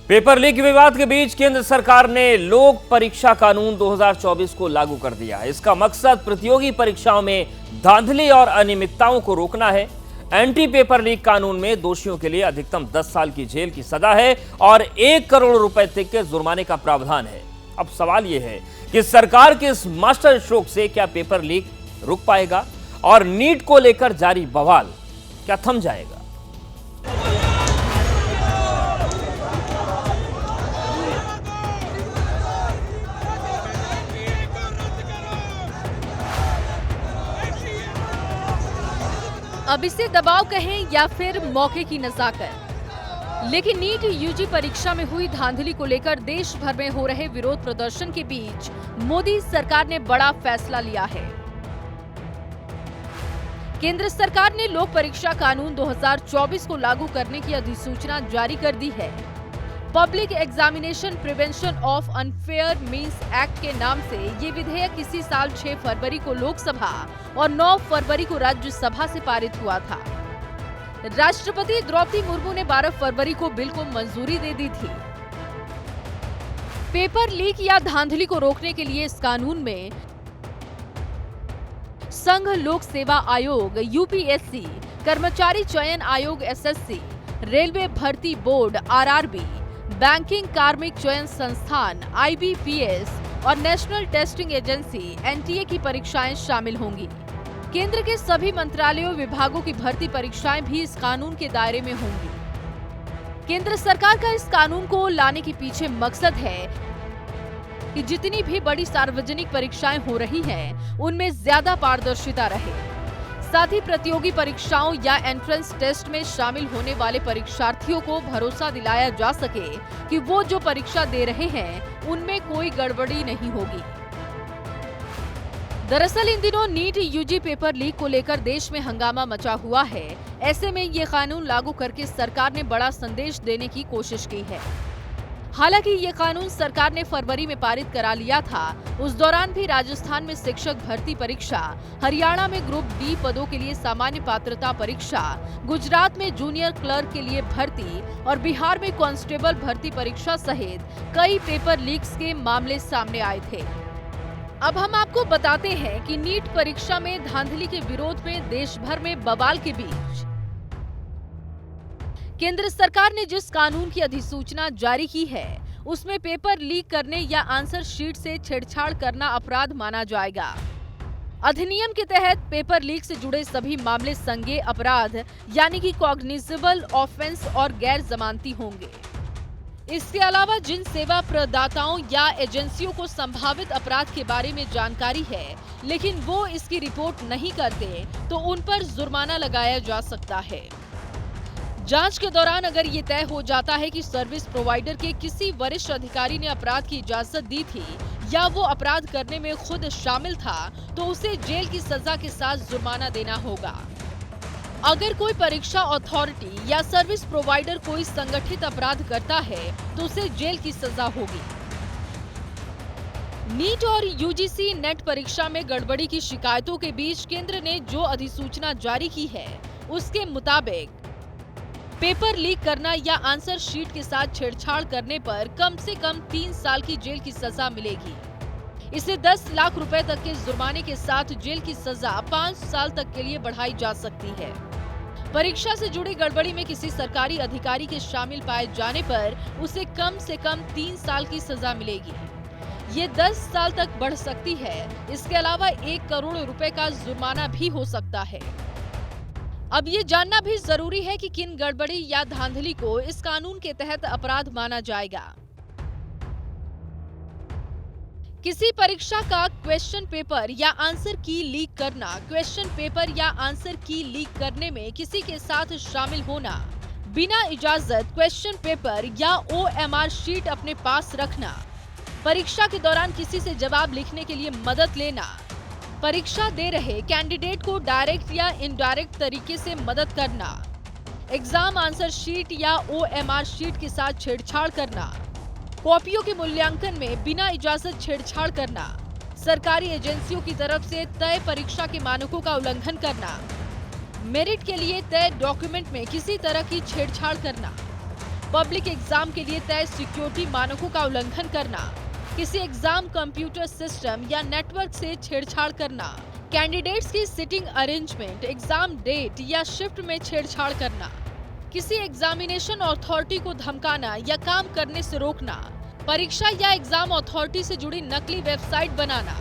Paper leak विवाद के बीच केंद्र सरकार ने लोक परीक्षा कानून 2024 को लागू कर दिया है। इसका मकसद प्रतियोगी परीक्षाओं में धांधली और अनियमितताओं को रोकना है। एंटी पेपर लीक कानून में दोषियों के लिए अधिकतम 10 साल की जेल की सजा है और 1 करोड़ रुपए तक के जुर्माने का प्रावधान है। अब सवाल यह है कि सरकार के इस मास्टर स्ट्रोक से क्या पेपर लीक रुक पाएगा और नीट को लेकर जारी बवाल क्या थम जाएगा? अब इसे दबाव कहें या फिर मौके की नजाकत, लेकिन नीट यूजी परीक्षा में हुई धांधली को लेकर देश भर में हो रहे विरोध प्रदर्शन के बीच मोदी सरकार ने बड़ा फैसला लिया है। केंद्र सरकार ने लोक परीक्षा कानून 2024 को लागू करने की अधिसूचना जारी कर दी है। Public examination prevention of unfair means act के नाम से ये विधेयक इसी साल 6 फरवरी को लोकसभा और 9 फरवरी को राज्यसभा से पारित हुआ था। राष्ट्रपति द्रौपदी मुर्मू ने 12 फरवरी को बिल को मंजूरी दे दी थी। पेपर लीक या धांधली को रोकने के लिए इस कानून में संघ लोक सेवा आयोग यूपीएससी, कर्मचारी चयन आयोग एसएससी, रेलवे भर्ती बोर्ड आरआरबी, बैंकिंग कार्मिक चयन संस्थान आईबीपीएस और नेशनल टेस्टिंग एजेंसी एनटीए की परीक्षाएं शामिल होंगी। केंद्र के सभी मंत्रालयों विभागों की भर्ती परीक्षाएं भी इस कानून के दायरे में होंगी। केंद्र सरकार का इस कानून को लाने के पीछे मकसद है कि जितनी भी बड़ी सार्वजनिक परीक्षाएं हो रही हैं, उनमें ज्यादा पारदर्शिता रहे। साथ ही प्रतियोगी परीक्षाओं या एंट्रेंस टेस्ट में शामिल होने वाले परीक्षार्थियों को भरोसा दिलाया जा सके कि वो जो परीक्षा दे रहे हैं उनमें कोई गड़बड़ी नहीं होगी। दरअसल इन दिनों नीट यूजी पेपर लीक को लेकर देश में हंगामा मचा हुआ है। ऐसे में ये कानून लागू करके सरकार ने बड़ा संदेश देने की कोशिश की है। हालांकि ये कानून सरकार ने फरवरी में पारित करा लिया था। उस दौरान भी राजस्थान में शिक्षक भर्ती परीक्षा, हरियाणा में ग्रुप डी पदों के लिए सामान्य पात्रता परीक्षा, गुजरात में जूनियर क्लर्क के लिए भर्ती और बिहार में कांस्टेबल भर्ती परीक्षा सहित कई पेपर लीक्स के मामले सामने आए थे। अब हम आपको बताते हैं कि नीट परीक्षा में धांधली के विरोध में देश भर में बवाल के बीच केंद्र सरकार ने जिस कानून की अधिसूचना जारी की है, उसमें पेपर लीक करने या आंसर शीट से छेड़छाड़ करना अपराध माना जाएगा। अधिनियम के तहत पेपर लीक से जुड़े सभी मामले संज्ञेय अपराध यानी कि कॉग्निजेबल ऑफेंस और गैर जमानती होंगे। इसके अलावा जिन सेवा प्रदाताओं या एजेंसियों को संभावित अपराध के बारे में जानकारी है, लेकिन वो इसकी रिपोर्ट नहीं करते, तो उन पर जुर्माना लगाया जा सकता है। जांच के दौरान अगर ये तय हो जाता है कि सर्विस प्रोवाइडर के किसी वरिष्ठ अधिकारी ने अपराध की इजाजत दी थी या वो अपराध करने में खुद शामिल था, तो उसे जेल की सजा के साथ जुर्माना देना होगा। अगर कोई परीक्षा अथॉरिटी या सर्विस प्रोवाइडर कोई संगठित अपराध करता है, तो उसे जेल की सजा होगी। नीट और यूजीसी नेट परीक्षा में गड़बड़ी की शिकायतों के बीच केंद्र ने जो अधिसूचना जारी की है, उसके मुताबिक पेपर लीक करना या आंसर शीट के साथ छेड़छाड़ करने पर कम से कम 3 साल की जेल की सजा मिलेगी। इसे 10 लाख रुपए तक के जुर्माने के साथ जेल की सजा 5 साल तक के लिए बढ़ाई जा सकती है। परीक्षा से जुड़ी गड़बड़ी में किसी सरकारी अधिकारी के शामिल पाए जाने पर उसे कम से कम 3 साल की सजा मिलेगी। ये 10 साल तक बढ़ सकती है। इसके अलावा 1 करोड़ रुपए का जुर्माना भी हो सकता है। अब ये जानना भी जरूरी है कि किन गड़बड़ी या धांधली को इस कानून के तहत अपराध माना जाएगा। किसी परीक्षा का क्वेश्चन पेपर या आंसर की लीक करना, क्वेश्चन पेपर या आंसर की लीक करने में किसी के साथ शामिल होना, बिना इजाजत क्वेश्चन पेपर या ओएमआर शीट अपने पास रखना, परीक्षा के दौरान किसी से जवाब लिखने के लिए मदद लेना, परीक्षा दे रहे कैंडिडेट को डायरेक्ट या इनडायरेक्ट तरीके से मदद करना, एग्जाम आंसर शीट या ओएमआर शीट के साथ छेड़छाड़ करना, कॉपियों के मूल्यांकन में बिना इजाजत छेड़छाड़ करना, सरकारी एजेंसियों की तरफ से तय परीक्षा के मानकों का उल्लंघन करना, मेरिट के लिए तय डॉक्यूमेंट में किसी तरह की छेड़छाड़ करना, पब्लिक एग्जाम के लिए तय सिक्योरिटी मानकों का उल्लंघन करना, किसी एग्जाम कंप्यूटर सिस्टम या नेटवर्क से छेड़छाड़ करना, कैंडिडेट्स की सिटिंग अरेंजमेंट, एग्जाम डेट या शिफ्ट में छेड़छाड़ करना, किसी एग्जामिनेशन अथॉरिटी को धमकाना या काम करने से रोकना, परीक्षा या एग्जाम अथॉरिटी से जुड़ी नकली वेबसाइट बनाना,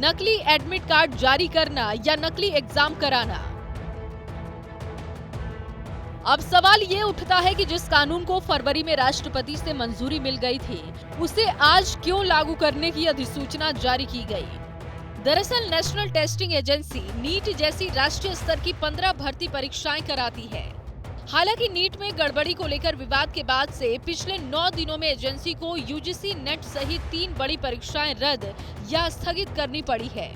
नकली एडमिट कार्ड जारी करना या नकली एग्जाम कराना। अब सवाल ये उठता है कि जिस कानून को फरवरी में राष्ट्रपति से मंजूरी मिल गई थी, उसे आज क्यों लागू करने की अधिसूचना जारी की गई। दरअसल नेशनल टेस्टिंग एजेंसी नीट जैसी राष्ट्रीय स्तर की 15 भर्ती परीक्षाएं कराती है। हालांकि नीट में गड़बड़ी को लेकर विवाद के बाद से पिछले 9 दिनों में एजेंसी को यूजीसी नेट सहित 3 बड़ी परीक्षाएं रद्द या स्थगित करनी पड़ी है।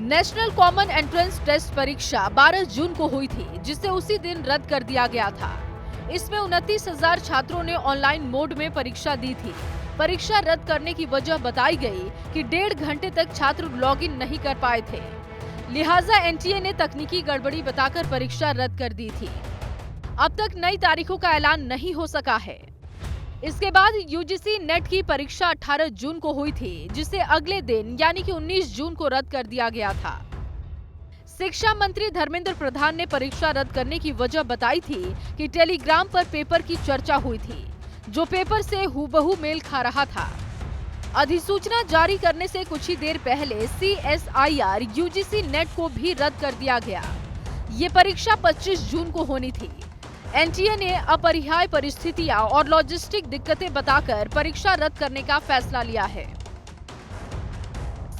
नेशनल कॉमन एंट्रेंस टेस्ट परीक्षा 12 जून को हुई थी, जिसे उसी दिन रद्द कर दिया गया था। इसमें 29,000 छात्रों ने ऑनलाइन मोड में परीक्षा दी थी। परीक्षा रद्द करने की वजह बताई गई कि 1.5 घंटे तक छात्र लॉगिन नहीं कर पाए थे, लिहाजा एनटीए ने तकनीकी गड़बड़ी बताकर परीक्षा रद्द कर दी थी। अब तक नई तारीखों का ऐलान नहीं हो सका है। इसके बाद यूजीसी नेट की परीक्षा 18 जून को हुई थी, जिसे अगले दिन यानी कि 19 जून को रद्द कर दिया गया था। शिक्षा मंत्री धर्मेंद्र प्रधान ने परीक्षा रद्द करने की वजह बताई थी कि टेलीग्राम पर पेपर की चर्चा हुई थी, जो पेपर से हूबहू मेल खा रहा था। अधिसूचना जारी करने से कुछ ही देर पहले CSIR यूजीसी नेट को भी रद्द कर दिया गया। ये परीक्षा 25 जून को होनी थी। एनटीए ने अपरिहार्य परिस्थितियां और लॉजिस्टिक दिक्कतें बताकर परीक्षा रद्द करने का फैसला लिया है।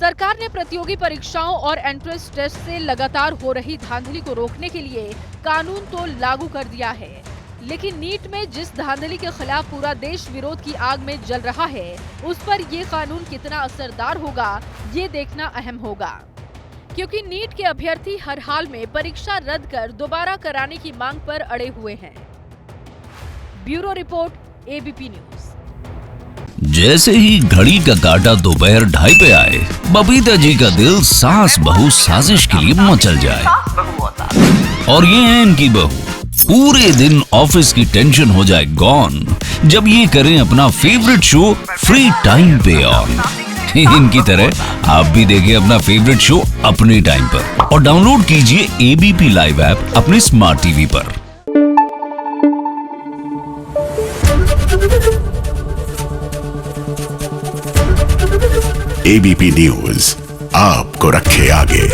सरकार ने प्रतियोगी परीक्षाओं और एंट्रेंस टेस्ट से लगातार हो रही धांधली को रोकने के लिए कानून तो लागू कर दिया है, लेकिन नीट में जिस धांधली के खिलाफ पूरा देश विरोध की आग में जल रहा है, उस पर ये कानून कितना असरदार होगा, ये देखना अहम होगा। क्योंकि नीट के अभ्यर्थी हर हाल में परीक्षा रद्द कर दोबारा कराने की मांग पर अड़े हुए हैं। Bureau report, ABP news. जैसे ही घड़ी का काटा दोपहर 2:30 पे आए, बबीता जी का दिल सास बहू साजिश के लिए मचल जाए। और ये है इनकी बहू, पूरे दिन ऑफिस की टेंशन हो जाए गॉन जब ये करें अपना फेवरेट शो फ्री टाइम पे ऑन। इनकी तरह आप भी देखिए अपना फेवरेट शो अपने टाइम पर और डाउनलोड कीजिए ABP लाइव ऐप अपने स्मार्ट टीवी पर। ABP न्यूज आपको रखे आगे।